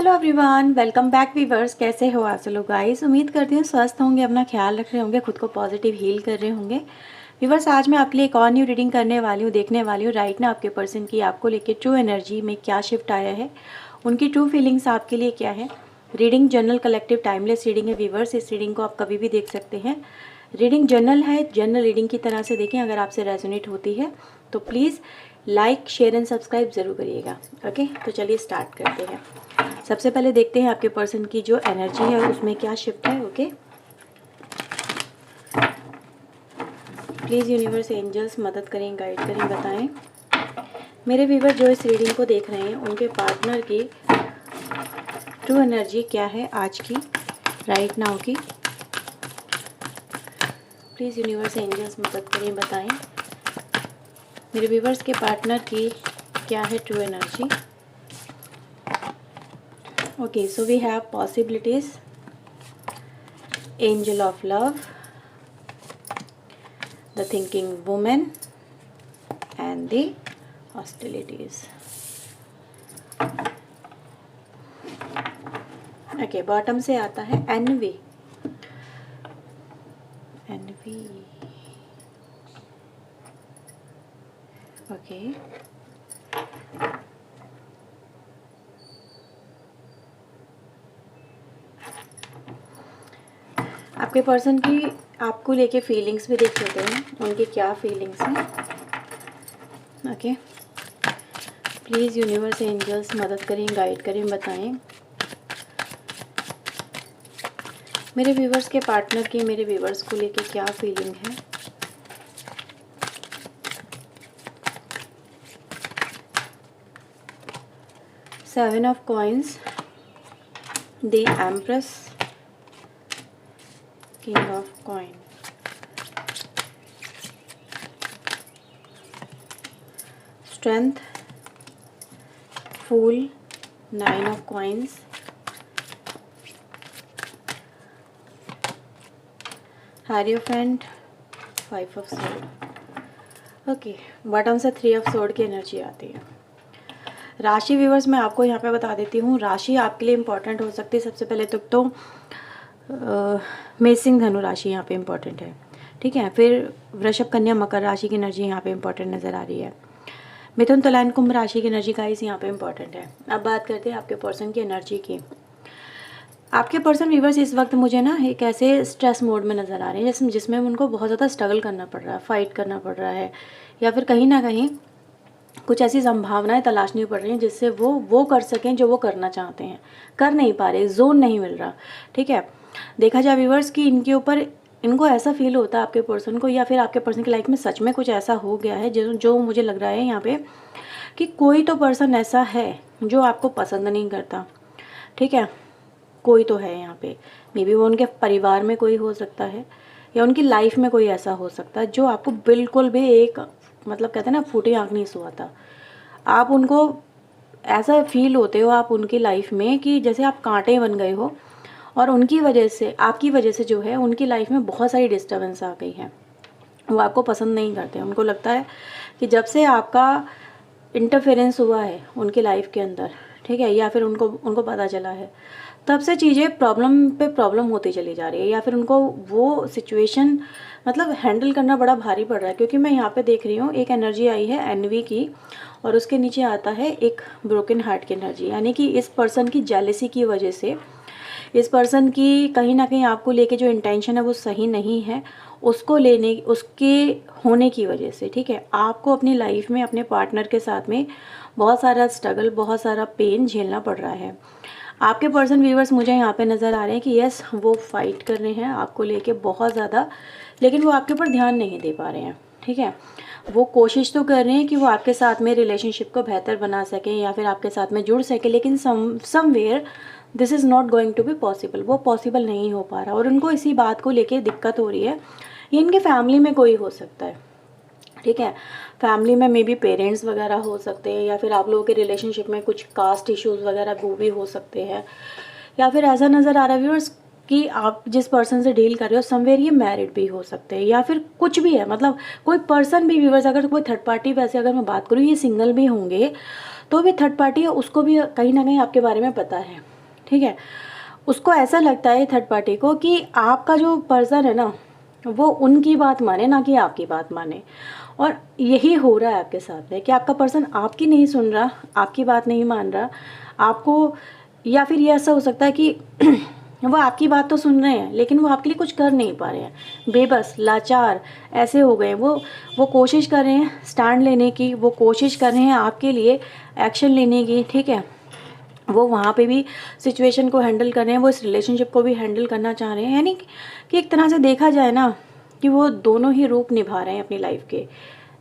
Hello everyone, welcome back viewers. कैसे हो आप सब लोग गाइस? उम्मीद करती हूँ स्वस्थ होंगे, अपना ख्याल रख रहे होंगे, खुद को पॉजिटिव हील कर रहे होंगे। वीवर्स, आज मैं आपके लिए एक और न्यू रीडिंग करने वाली हूँ, देखने वाली हूँ राइट ना आपके पर्सन की आपको लेके ट्रू एनर्जी में क्या शिफ्ट आया है, उनकी ट्रू फीलिंग्स आपके लिए क्या है। Reading general collective timeless reading है वीवर्स। इस रीडिंग को आप कभी भी देख सकते हैं। रीडिंग जनरल है, जनरल रीडिंग की तरह से देखें। अगर आपसे रेजोनेट होती है तो please like share and subscribe ज़रूर करिएगा। ओके, तो चलिए स्टार्ट करते हैं। सबसे पहले देखते हैं आपके पर्सन की जो एनर्जी है उसमें क्या शिफ्ट है। ओके, प्लीज़ यूनिवर्स एंजल्स मदद करें, गाइड करें, बताएं मेरे व्यूवर जो इस रीडिंग को देख रहे हैं उनके पार्टनर की ट्रू एनर्जी क्या है आज की, राइट नाउ की। प्लीज़ यूनिवर्स एंजल्स मदद करें, बताएं मेरे व्यूवर्स के पार्टनर की क्या है true energy. Okay, so we have possibilities, angel of love, the thinking woman and the hostilities. Okay, bottom से आता है envy. Envy. Okay. आपके पर्सन की आपको लेके फीलिंग्स भी देख लेते हैं, उनकी क्या फीलिंग्स हैं। ओके, प्लीज़ यूनिवर्स एंजल्स मदद करें, गाइड करें, बताएं मेरे व्यूवर्स के पार्टनर की मेरे व्यूवर्स को लेके क्या फीलिंग है। Seven of coins, the empress, king of coin, strength, fool, nine of coins, hierophant, five of sword. Okay, bottom से थ्री ऑफ सोर्ड की एनर्जी आती है। राशि व्यूवर्स मैं आपको यहाँ पे बता देती हूँ, राशि आपके लिए इम्पोर्टेंट हो सकती है। सबसे पहले तो मेष सिंह धनु राशि यहाँ पे इम्पोर्टेंट है, ठीक है। फिर वृषभ कन्या मकर राशि की एनर्जी यहाँ पे इम्पोर्टेंट नज़र आ रही है। मिथुन तुला एंड कुंभ राशि की एनर्जी गाइस यहाँ पे इम्पोर्टेंट है। अब बात करते हैं आपके पर्सन की एनर्जी की। आपके पर्सन व्यूवर्स इस वक्त मुझे ना एक ऐसे स्ट्रेस मोड में नज़र आ रहे हैं जिसमें उनको बहुत ज़्यादा स्ट्रगल करना पड़ रहा है, फाइट करना पड़ रहा है, या फिर कहीं ना कहीं कुछ ऐसी संभावनाएं तलाशनी पड़ रही हैं जिससे वो कर सकें जो वो करना चाहते हैं, कर नहीं पा रहे, जोन नहीं मिल रहा, ठीक है। देखा जाए व्यूवर्स कि इनके ऊपर इनको ऐसा फील होता है आपके पर्सन को, या फिर आपके पर्सन की लाइफ में सच में कुछ ऐसा हो गया है जो मुझे लग रहा है यहाँ पे कि कोई तो पर्सन ऐसा है जो आपको पसंद नहीं करता, ठीक है। कोई तो है यहाँ पे, मे बी वो उनके परिवार में कोई हो सकता है या उनकी लाइफ में कोई ऐसा हो सकता है जो आपको बिल्कुल भी एक मतलब कहते हैं ना फूटी आँख नहीं सुहाता। आप उनको ऐसा फील होते हो आप उनकी लाइफ में कि जैसे आप कांटे बन गए हो, और उनकी वजह से आपकी वजह से जो है उनकी लाइफ में बहुत सारी डिस्टर्बेंस आ गई है। वो आपको पसंद नहीं करते, उनको लगता है कि जब से आपका इंटरफेरेंस हुआ है उनकी लाइफ के अंदर, ठीक है, या फिर उनको पता चला है, तब से चीज़ें प्रॉब्लम पे प्रॉब्लम होती चली जा रही है, या फिर उनको वो सिचुएशन मतलब हैंडल करना बड़ा भारी पड़ रहा है। क्योंकि मैं यहाँ पे देख रही हूँ एक एनर्जी आई है एनवी की, और उसके नीचे आता है एक ब्रोकन हार्ट की एनर्जी, यानी कि इस पर्सन की जेलेसी की वजह से, इस पर्सन की कहीं ना कहीं आपको लेके जो इंटेंशन है वो सही नहीं है, उसके होने की वजह से, ठीक है, आपको अपनी लाइफ में अपने पार्टनर के साथ में बहुत सारा स्ट्रगल, बहुत सारा पेन झेलना पड़ रहा है। आपके पर्सन व्यूवर्स मुझे यहाँ पे नज़र आ रहे हैं कि यस वो फाइट कर रहे हैं आपको लेके बहुत ज़्यादा, लेकिन वो आपके ऊपर ध्यान नहीं दे पा रहे हैं, ठीक है। वो कोशिश तो कर रहे हैं कि वो आपके साथ में रिलेशनशिप को बेहतर बना सकें या फिर आपके साथ में जुड़ सके, लेकिन somewhere this is not going to be possible, वो पॉसिबल नहीं हो पा रहा, और उनको इसी बात को लेके दिक्कत हो रही है। ये इनके फैमिली में कोई हो सकता है, ठीक है, फैमिली में मे बी पेरेंट्स वगैरह हो सकते हैं, या फिर आप लोगों के रिलेशनशिप में कुछ कास्ट इश्यूज़ वगैरह वो भी हो सकते हैं, या फिर ऐसा नज़र आ रहा है व्यूअर्स कि आप जिस पर्सन से डील कर रहे हो समवेयर ये मैरिड भी हो सकते हैं, या फिर कुछ भी है, मतलब कोई पर्सन भी व्यूअर्स, अगर कोई थर्ड पार्टी, वैसे अगर मैं बात करूँ ये सिंगल भी होंगे तो भी थर्ड पार्टी है, उसको भी कहीं ना कहीं आपके बारे में पता है, ठीक है। उसको ऐसा लगता है थर्ड पार्टी को कि आपका जो पर्सन है ना वो उनकी बात माने, ना कि आपकी बात माने। और यही हो रहा है आपके साथ में कि आपका पर्सन आपकी नहीं सुन रहा, आपकी बात नहीं मान रहा आपको, या फिर ये ऐसा हो सकता है कि वो आपकी बात तो सुन रहे हैं लेकिन वो आपके लिए कुछ कर नहीं पा रहे हैं, बेबस लाचार ऐसे हो गए। वो कोशिश कर रहे हैं स्टैंड लेने की, वो कोशिश कर रहे हैं आपके लिए एक्शन लेने की, ठीक है। वो वहाँ पे भी सिचुएशन को हैंडल कर रहे हैं, वो इस रिलेशनशिप को भी हैंडल करना चाह रहे हैं। यानी कि एक तरह से देखा जाए ना कि वो दोनों ही रूप निभा रहे हैं अपनी लाइफ के।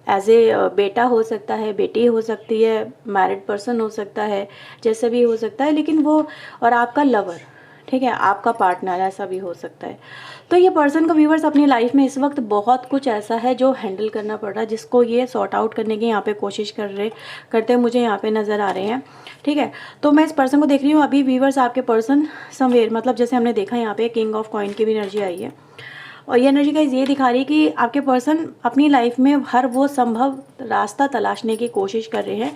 एज ए बेटा हो सकता है, बेटी हो सकती है, मैरिड पर्सन हो सकता है, जैसे भी हो सकता है, लेकिन वो और आपका लवर, ठीक है, आपका पार्टनर, ऐसा भी हो सकता है। तो ये पर्सन का व्यूवर्स अपनी लाइफ में इस वक्त बहुत कुछ ऐसा है जो हैंडल करना पड़ रहा है, जिसको ये सॉर्ट आउट करने की यहाँ पे कोशिश करते हुए मुझे यहाँ पे नज़र आ रहे हैं, ठीक है। तो मैं इस पर्सन को देख रही हूँ अभी व्यूवर्स, आपके पर्सन समवेयर, मतलब जैसे हमने देखा यहाँ पे किंग ऑफ कॉइन की भी एनर्जी आई है, और ये एनर्जी गाइस ये दिखा रही है कि आपके पर्सन अपनी लाइफ में हर वो संभव रास्ता तलाशने की कोशिश कर रहे हैं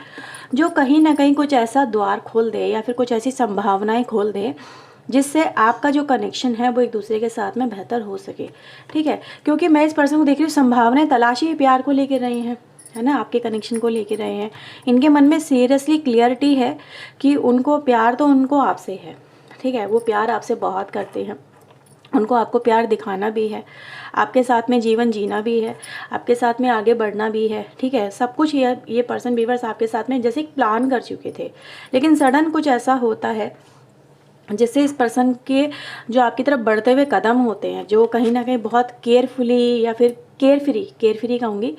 जो कहीं ना कहीं कुछ ऐसा द्वार खोल दे या फिर कुछ ऐसी संभावनाएं खोल दे जिससे आपका जो कनेक्शन है वो एक दूसरे के साथ में बेहतर हो सके, ठीक है। क्योंकि मैं इस पर्सन को देख रही हूँ संभावनाएं तलाशी प्यार को लेकर रहे हैं, है ना, आपके कनेक्शन को लेके रहे हैं। इनके मन में सीरियसली क्लियरिटी है कि उनको प्यार तो उनको आपसे है, ठीक है, वो प्यार आपसे बहुत करते हैं, उनको आपको प्यार दिखाना भी है, आपके साथ में जीवन जीना भी है, आपके साथ में आगे बढ़ना भी है, ठीक है। सब कुछ ये पर्सन व्यूअर्स आपके साथ में जैसे प्लान कर चुके थे, लेकिन सडन कुछ ऐसा होता है जिससे इस पर्सन के जो आपकी तरफ बढ़ते हुए कदम होते हैं, जो कहीं ना कहीं बहुत केयरफुली या फिर केयर फ्री कहूँगी,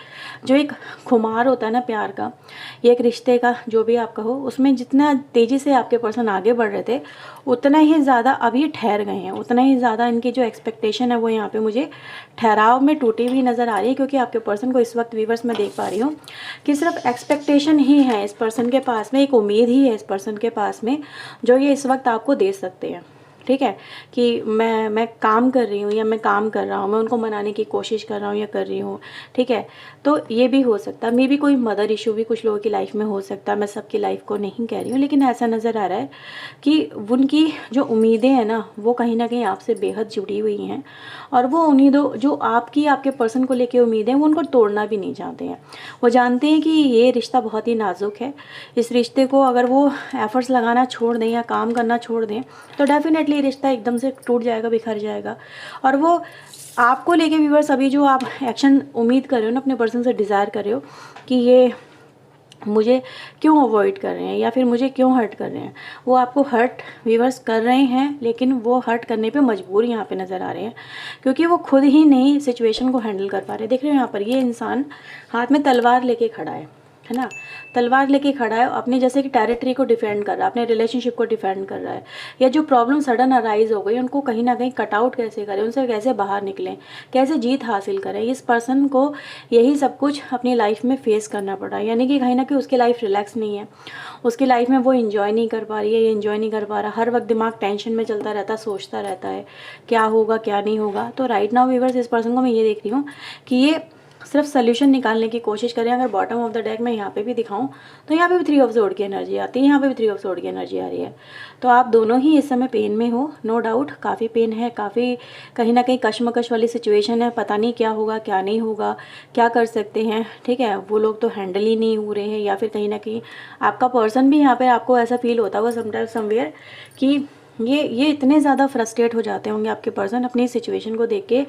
जो एक खुमार होता है ना प्यार का, ये एक रिश्ते का, जो भी आप कहो, उसमें जितना तेज़ी से आपके पर्सन आगे बढ़ रहे थे उतना ही ज़्यादा अब ये ठहर गए हैं, उतना ही ज़्यादा इनकी जो एक्सपेक्टेशन है वो यहाँ पे मुझे ठहराव में टूटी हुई नज़र आ रही है। क्योंकि आपके पर्सन को इस वक्त व्यूअर्स में देख पा रही हूँ कि सिर्फ एक्सपेक्टेशन ही है इस पर्सन के पास में, एक उम्मीद ही है इस पर्सन के पास में जो ये इस वक्त आपको दे सकते हैं, ठीक है। कि मैं काम कर रही हूँ या मैं काम कर रहा हूँ, मैं उनको मनाने की कोशिश कर रहा हूँ या कर रही हूँ, ठीक है। तो ये भी हो सकता है, मे भी कोई मदर इशू भी कुछ लोगों की लाइफ में हो सकता है, मैं सबकी लाइफ को नहीं कह रही हूँ, लेकिन ऐसा नज़र आ रहा है कि उनकी जो उम्मीदें हैं ना वो कहीं ना कहीं आपसे बेहद जुड़ी हुई हैं, और वो उम्मीदों जो आपके पर्सन को लेके उम्मीदें हैं वो उनको तोड़ना भी नहीं चाहते हैं। वो जानते हैं कि ये रिश्ता बहुत ही नाजुक है, इस रिश्ते को अगर वो एफर्ट्स लगाना छोड़ दें या काम करना छोड़ दें तो डेफिनेटली रिश्ता एकदम से टूट जाएगा, बिखर जाएगा। और वो आपको लेके व्यूअर्स अभी जो आप एक्शन उम्मीद कर रहे हो ना, अपने पर्सन से डिज़ायर कर रहे हो कि ये मुझे क्यों अवॉइड कर रहे हैं या फिर मुझे क्यों हर्ट कर रहे हैं, वो आपको हर्ट व्यूअर्स कर रहे हैं, लेकिन वो हर्ट करने पे मजबूर यहाँ पे नज़र आ रहे हैं क्योंकि वो खुद ही नहीं सिचुएशन को हैंडल कर पा रहे। देख रहे हो यहाँ पर ये इंसान हाथ में तलवार लेके खड़ा है ना, तलवार लेके खड़ा है, अपने जैसे कि टेरिटरी को डिफेंड कर रहा है, अपने रिलेशनशिप को डिफेंड कर रहा है, या जो प्रॉब्लम सडन अराइज हो गई उनको कहीं ना कहीं कट आउट कैसे करें, उनसे कैसे बाहर निकलें, कैसे जीत हासिल करें। इस पर्सन को यही सब कुछ अपनी लाइफ में फेस करना पड़ रहा है, यानी कि कहीं ना कहीं उसकी लाइफ रिलैक्स नहीं है, उसकी लाइफ में वो इन्जॉय नहीं कर पा रही है, ये इन्जॉय नहीं कर पा रहा, हर वक्त दिमाग टेंशन में चलता रहता, सोचता रहता है क्या होगा क्या नहीं होगा। तो राइट नाउ व्यूअर्स इस पर्सन को मैं ये देख रही हूँ कि ये सिर्फ सोल्यूशन निकालने की कोशिश करें। अगर बॉटम ऑफ द डेक में यहाँ पे भी दिखाऊं तो यहाँ पे भी 3 ऑफ सोर्ड की एनर्जी आती है, यहाँ पे भी 3 ऑफ सोर्ड की एनर्जी आ रही है। तो आप दोनों ही इस समय पेन में हो, नो डाउट, काफ़ी पेन है, काफ़ी कहीं ना कहीं कश्मकश वाली सिचुएशन है, पता नहीं क्या होगा क्या नहीं होगा, क्या कर सकते हैं, ठीक है। वो लोग तो हैंडल ही नहीं हो रहे हैं, या फिर कहीं ना कहीं आपका पर्सन भी यहाँ पर आपको ऐसा फील होता हुआ समटाइम समवेयर कि ये इतने ज़्यादा फ्रस्ट्रेट हो जाते होंगे आपके पर्सन अपनी सिचुएशन को देख के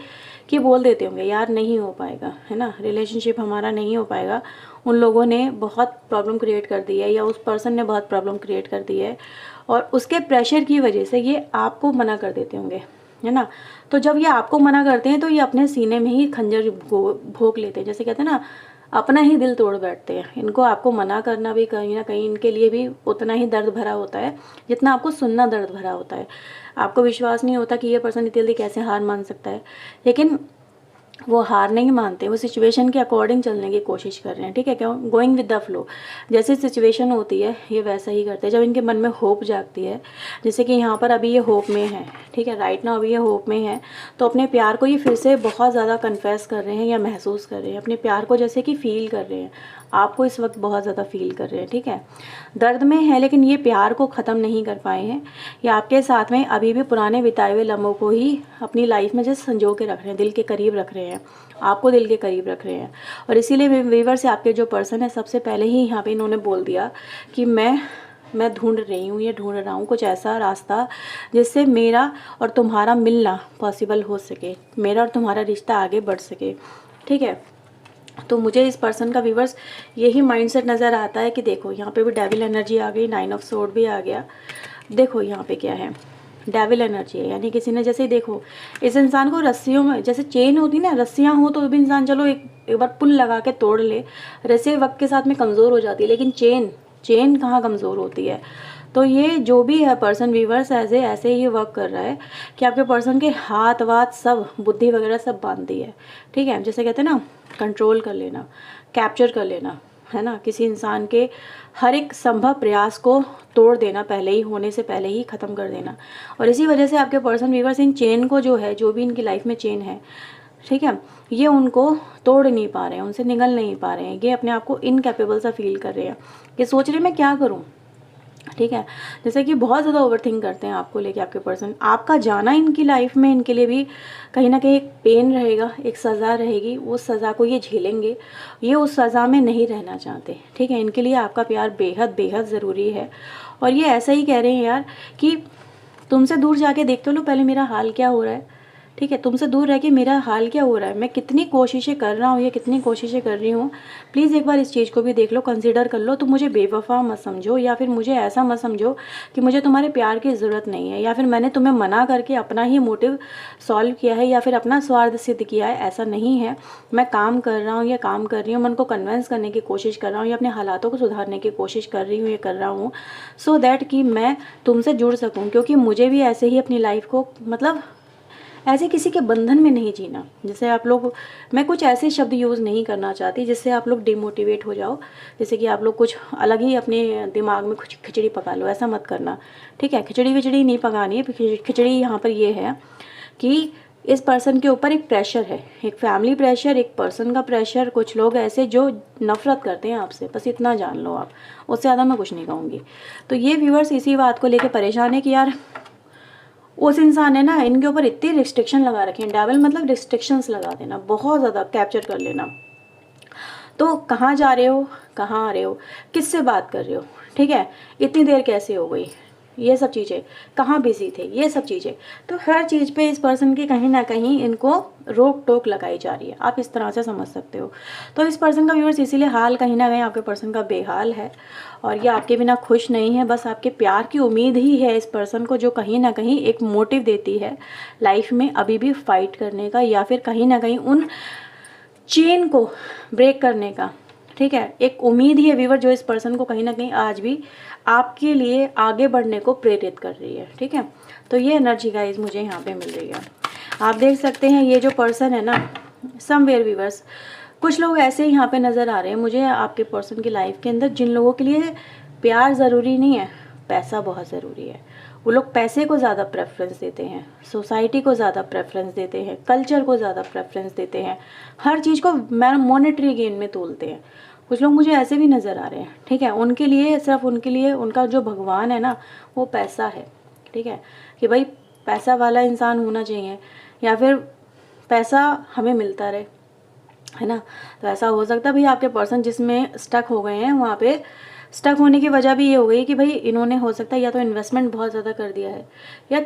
कि बोल देते होंगे यार नहीं हो पाएगा, है ना, रिलेशनशिप हमारा नहीं हो पाएगा, उन लोगों ने बहुत प्रॉब्लम क्रिएट कर दी है या उस पर्सन ने बहुत प्रॉब्लम क्रिएट कर दी है, और उसके प्रेशर की वजह से ये आपको मना कर देते होंगे, है ना। तो जब ये आपको मना करते हैं तो ये अपने सीने में ही खंजर भोंक लेते हैं, जैसे कहते हैं ना, अपना ही दिल तोड़ बैठते हैं। इनको आपको मना करना भी कहीं ना कहीं इनके लिए भी उतना ही दर्द भरा होता है जितना आपको सुनना दर्द भरा होता है। आपको विश्वास नहीं होता कि ये पर्सन इतनी जल्दी कैसे हार मान सकता है, लेकिन वो हार नहीं मानते, वो सिचुएशन के अकॉर्डिंग चलने की कोशिश कर रहे हैं, ठीक है, क्या गोइंग विद द फ्लो। जैसे सिचुएशन होती है ये वैसा ही करते हैं। जब इनके मन में होप जागती है, जैसे कि यहाँ पर अभी ये होप में है, ठीक है, राइट नाउ अभी ये होप में है, तो अपने प्यार को ये फिर से बहुत ज़्यादा कन्फेस कर रहे हैं या महसूस कर रहे हैं, अपने प्यार को जैसे कि फील कर रहे हैं, आपको इस वक्त बहुत ज़्यादा फील कर रहे हैं, ठीक है, दर्द में है, लेकिन ये प्यार को ख़त्म नहीं कर पाए हैं। ये आपके साथ में अभी भी पुराने बिताए हुए लम्हों को ही अपनी लाइफ में जैसे संजो के रख रहे हैं, दिल के करीब रख रहे हैं, आपको दिल के करीब रख रहे हैं। और इसीलिए वीवर से आपके जो पर्सन है, सबसे पहले ही यहाँ पे इन्होंने बोल दिया कि मैं ढूंढ रही हूँ, ये ढूंढ रहा हूँ कुछ ऐसा रास्ता जिससे मेरा और तुम्हारा मिलना पॉसिबल हो सके, मेरा और तुम्हारा रिश्ता आगे बढ़ सके, ठीक है। तो मुझे इस पर्सन का व्यूवर्स यही माइंडसेट नज़र आता है कि देखो यहाँ पे भी डेविल एनर्जी आ गई, 9 ऑफ सोर्ड भी आ गया। देखो यहाँ पे क्या है, डेविल एनर्जी है, यानी किसी ने जैसे देखो इस इंसान को रस्सियों में, जैसे चेन होती ना, रस्सियाँ हो तो भी इंसान चलो एक बार पुल लगा के तोड़ ले, रस्सी वक्त के साथ में कमज़ोर हो जाती है, लेकिन चेन कहाँ कमज़ोर होती है। तो ये जो भी है पर्सन व्यूवर्स ऐसे ही वर्क कर रहा है कि आपके पर्सन के हाथ वाथ सब, बुद्धि वगैरह सब बांध दी है, ठीक है। जैसे कहते हैं ना, कंट्रोल कर लेना, कैप्चर कर लेना, है ना, किसी इंसान के हर एक संभव प्रयास को तोड़ देना, पहले ही होने से पहले ही ख़त्म कर देना। और इसी वजह से आपके पर्सन व्यूवर्स इन चेन को जो है, जो भी इनकी लाइफ में चेन है, ठीक है, ये उनको तोड़ नहीं पा रहे हैं, उनसे निगल नहीं पा रहे हैं, ये अपने आप को इनकैपेबल सा फील कर रहे हैं, कि सोच रहे मैं क्या करूं, ठीक है। जैसे कि बहुत ज़्यादा ओवरथिंक करते हैं आपको लेके आपके पर्सन। आपका जाना इनकी लाइफ में इनके लिए भी कहीं ना कहीं एक पेन रहेगा, एक सज़ा रहेगी, उस सज़ा को ये झेलेंगे, ये उस सज़ा में नहीं रहना चाहते, ठीक है। इनके लिए आपका प्यार बेहद बेहद ज़रूरी है। और ये ऐसा ही कह रहे हैं यार कि तुमसे दूर जाके देखते लो पहले मेरा हाल क्या हो रहा है, ठीक है, तुमसे दूर रह के मेरा हाल क्या हो रहा है, मैं कितनी कोशिशें कर रहा हूँ, ये कितनी कोशिशें कर रही हूँ, प्लीज़ एक बार इस चीज़ को भी देख लो, कंसीडर कर लो। तो मुझे बेवफा मत समझो, या फिर मुझे ऐसा मत समझो कि मुझे तुम्हारे प्यार की ज़रूरत नहीं है, या फिर मैंने तुम्हें मना करके अपना ही मोटिव सॉल्व किया है, या फिर अपना स्वार्थ सिद्ध किया है, ऐसा नहीं है। मैं काम कर रहा हूँ या काम कर रही हूँ, मैं उनको कन्विंस करने की कोशिश कर रहा हूँ, या अपने हालातों को सुधारने की कोशिश कर रही हूँ, ये कर रहा हूँ सो दैट कि मैं तुमसे जुड़ सकूँ, क्योंकि मुझे भी ऐसे ही अपनी लाइफ को, मतलब ऐसे किसी के बंधन में नहीं जीना। जैसे आप लोग, मैं कुछ ऐसे शब्द यूज़ नहीं करना चाहती जिससे आप लोग डिमोटिवेट हो जाओ, जैसे कि आप लोग कुछ अलग ही अपने दिमाग में कुछ खिचड़ी पका लो, ऐसा मत करना, ठीक है। खिचड़ी विचड़ी नहीं पकानी है। खिचड़ी यहाँ पर ये है कि इस पर्सन के ऊपर एक प्रेशर है, एक फैमिली प्रेशर, एक पर्सन का प्रेशर, कुछ लोग ऐसे जो नफरत करते हैं आपसे, बस इतना जान लो आप, उससे ज़्यादा मैं कुछ नहीं कहूँगी। तो ये व्यूअर्स इसी बात को लेकर परेशान है कि यार उस इंसान ने ना इनके ऊपर इतनी रिस्ट्रिक्शन लगा रखी है। डेविल मतलब रिस्ट्रिक्शंस लगा देना, बहुत ज़्यादा कैप्चर कर लेना। तो कहाँ जा रहे हो, कहाँ आ रहे हो, किससे बात कर रहे हो, ठीक है, इतनी देर कैसे हो गई, ये सब चीज़ें, कहाँ बिजी थे, ये सब चीज़ें। तो हर चीज़ पे इस पर्सन की कहीं ना कहीं इनको रोक टोक लगाई जा रही है, आप इस तरह से समझ सकते हो। तो इस पर्सन का व्यूअर्स इसीलिए हाल कहीं ना कहीं आपके पर्सन का बेहाल है, और ये आपके बिना खुश नहीं है। बस आपके प्यार की उम्मीद ही है इस पर्सन को, जो कहीं ना कहीं एक मोटिव देती है लाइफ में अभी भी फाइट करने का, या फिर कहीं ना कहीं उन चेन को ब्रेक करने का, ठीक है। एक उम्मीद ही है व्यूअर जो इस पर्सन को कहीं ना कहीं आज भी आपके लिए आगे बढ़ने को प्रेरित कर रही है, ठीक है। तो ये एनर्जी गाइस मुझे यहाँ पे मिल रही है। आप देख सकते हैं ये जो पर्सन है ना, समवेयर व्यूअर्स, कुछ लोग ऐसे यहाँ पे नज़र आ रहे हैं मुझे आपके पर्सन की लाइफ के अंदर, जिन लोगों के लिए प्यार ज़रूरी नहीं है, पैसा बहुत ज़रूरी है। वो लोग पैसे को ज़्यादा प्रेफरेंस देते हैं, सोसाइटी को ज़्यादा प्रेफरेंस देते हैं, कल्चर को ज़्यादा प्रेफरेंस देते हैं, हर चीज़ को मॉनेटरी गेन में तोलते हैं। कुछ लोग मुझे ऐसे भी नज़र आ रहे हैं, ठीक है। उनके लिए, सिर्फ उनके लिए उनका जो भगवान है ना वो पैसा है, ठीक है, कि भाई पैसा वाला इंसान होना चाहिए, या फिर पैसा हमें मिलता रहे, है ना। तो ऐसा हो सकता है भाई आपके पर्सन जिसमें स्टक हो गए हैं, वहाँ पे स्टक होने की वजह भी ये हो गई कि भाई इन्होंने हो सकता है या तो इन्वेस्टमेंट बहुत ज़्यादा कर दिया है, या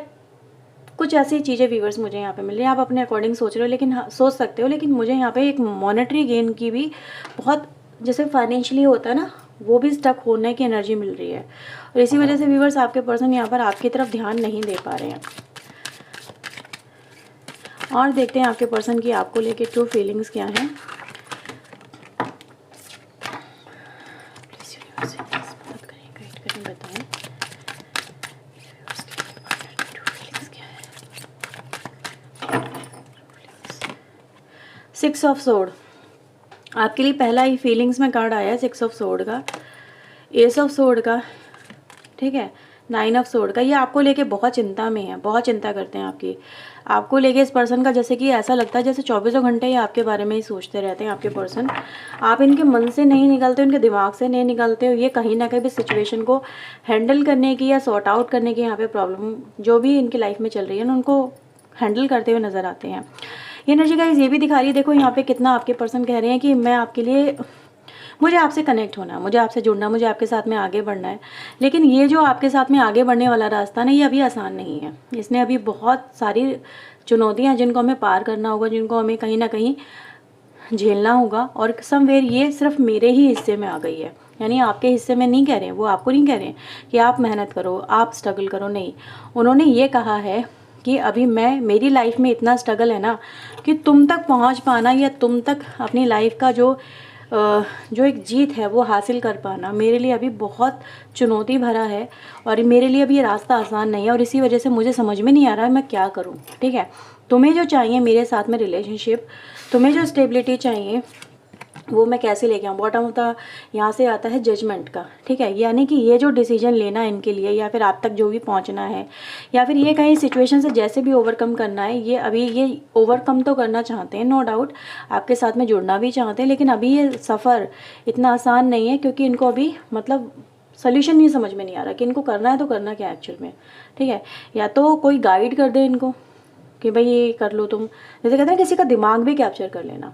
कुछ ऐसी चीज़ें व्यूवर्स मुझे यहाँ पे मिल रही हैं। आप अपने अकॉर्डिंग सोच रहे हो, लेकिन सोच सकते हो, लेकिन मुझे यहाँ पे एक मॉनेटरी गेन की भी बहुत, जैसे फाइनेंशियली होता है ना, वो भी स्टक होने की एनर्जी मिल रही है। और इसी वजह से व्यूवर्स आपके पर्सन यहाँ पर आपकी तरफ ध्यान नहीं दे पा रहे हैं। और देखते हैं आपके पर्सन की आपको लेके ट्रू फीलिंग्स क्या हैं। बताएं 6 ऑफ सोर्ड आपके लिए पहला ही फीलिंग्स में कार्ड आया है, 6 ऑफ सोर्ड का, एस ऑफ सोर्ड का, ठीक है, 9 ऑफ सोर्ड का, ये आपको लेके बहुत चिंता में है, बहुत चिंता करते हैं आपको लेके। इस पर्सन का जैसे कि ऐसा लगता है जैसे 24 घंटे ये आपके बारे में ही सोचते रहते हैं आपके पर्सन। आप इनके मन से नहीं निकलते, उनके दिमाग से नहीं निकलते हो। ये कहीं ना कहीं भी सिचुएशन को हैंडल करने की या सॉर्ट आउट करने की यहाँ पे प्रॉब्लम जो भी इनकी लाइफ में चल रही है ना, उनको हैंडल करते हुए नज़र आते हैं। ये एनर्जी गाइस ये भी दिखा रही है, देखो यहाँ पे कितना आपके पर्सन कह रहे हैं कि मैं आपके लिए, मुझे आपसे कनेक्ट होना है, मुझे आपसे जुड़ना, मुझे आपके साथ में आगे बढ़ना है। लेकिन ये जो आपके साथ में आगे बढ़ने वाला रास्ता ना, ये अभी आसान नहीं है। इसने अभी बहुत सारी चुनौतियाँ हैं जिनको हमें पार करना होगा, जिनको हमें कहीं ना कहीं झेलना होगा। और समवेयर ये सिर्फ मेरे ही हिस्से में आ गई है, यानी आपके हिस्से में नहीं कह रहे हैं, वो आपको नहीं कह रहे हैं कि आप मेहनत करो, आप स्ट्रगल करो, नहीं। उन्होंने ये कहा है कि अभी मेरी लाइफ में इतना स्ट्रगल है ना कि तुम तक पहुंच पाना या तुम तक अपनी लाइफ का जो एक जीत है वो हासिल कर पाना मेरे लिए अभी बहुत चुनौती भरा है, और मेरे लिए अभी ये रास्ता आसान नहीं है। और इसी वजह से मुझे समझ में नहीं आ रहा है मैं क्या करूं। ठीक है, तुम्हें जो चाहिए मेरे साथ में रिलेशनशिप, तुम्हें जो स्टेबिलिटी चाहिए वो मैं कैसे लेके आऊँ। बॉटम ऑफ द यहाँ से आता है जजमेंट का। ठीक है, यानी कि ये जो डिसीजन लेना है इनके लिए, या फिर आप तक जो भी पहुँचना है, या फिर ये कहीं सिचुएशन से जैसे भी ओवरकम करना है, ये अभी ये ओवरकम तो करना चाहते हैं, नो डाउट आपके साथ में जुड़ना भी चाहते हैं। लेकिन अभी ये सफ़र इतना आसान नहीं है, क्योंकि इनको अभी मतलब सोल्यूशन नहीं समझ में नहीं आ रहा कि इनको करना है तो करना क्या है एक्चुअल में। ठीक है, या तो कोई गाइड कर दे इनको कि भाई ये कर लो तुम, जैसे कहते हैं किसी का दिमाग भी कैप्चर कर लेना।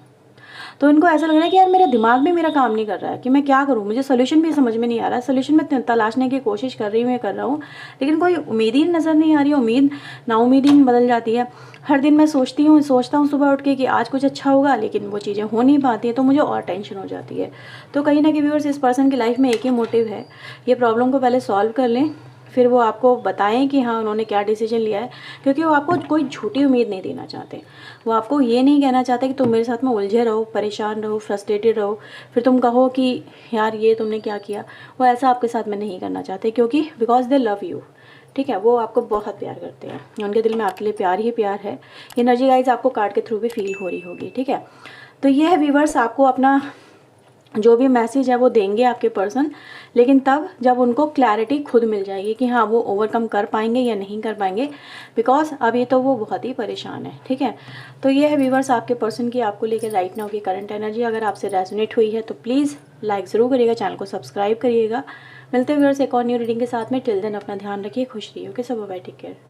तो इनको ऐसा लग रहा है कि यार मेरा दिमाग भी मेरा काम नहीं कर रहा है कि मैं क्या करूँ, मुझे सोल्यूशन भी समझ में नहीं आ रहा है। सोल्यूशन मैं तलाशने की कोशिश कर रही हूँ, कर रहा हूँ, लेकिन कोई उम्मीद ही नज़र नहीं आ रही। उम्मीद नाउम्मीदी में बदल जाती है। हर दिन मैं सोचता हूँ सुबह उठ के कि आज कुछ अच्छा होगा, लेकिन वो चीज़ें हो नहीं पाती है, तो मुझे और टेंशन हो जाती है। तो कहीं ना कहीं व्यूअर्स, इस पर्सन की लाइफ में एक ही मोटिव है, ये प्रॉब्लम को पहले सॉल्व कर लें, फिर वो आपको बताएं कि हाँ उन्होंने क्या डिसीजन लिया है। क्योंकि वो आपको कोई झूठी उम्मीद नहीं देना चाहते। वो आपको ये नहीं कहना चाहते कि तुम मेरे साथ में उलझे रहो, परेशान रहो, फ्रस्ट्रेटेड रहो, फिर तुम कहो कि यार ये तुमने क्या किया। वो ऐसा आपके साथ में नहीं करना चाहते, क्योंकि बिकॉज दे लव यू। ठीक है, वो आपको बहुत प्यार करते हैं, उनके दिल में आपके लिए प्यार ही प्यार है। एनर्जी गाइज आपको कार्ड के थ्रू भी फील हो रही होगी। ठीक है, तो ये है व्यूअर्स, आपको अपना जो भी मैसेज है वो देंगे आपके पर्सन, लेकिन तब जब उनको क्लैरिटी खुद मिल जाएगी कि हाँ वो ओवरकम कर पाएंगे या नहीं कर पाएंगे, बिकॉज अभी तो वो बहुत ही परेशान है। ठीक है, तो ये है व्यूवर्स आपके पर्सन की आपको लेकर राइट नाउ की करंट एनर्जी। अगर आपसे रेजोनेट हुई है तो प्लीज़ लाइक ज़रूर करिएगा, चैनल को सब्सक्राइब करिएगा। मिलते हैं व्यूवर्स एक और न्यू रीडिंग के साथ में। टिल देन अपना ध्यान रखिए, खुश रहिए। ओके, सब बाय, टेक केयर।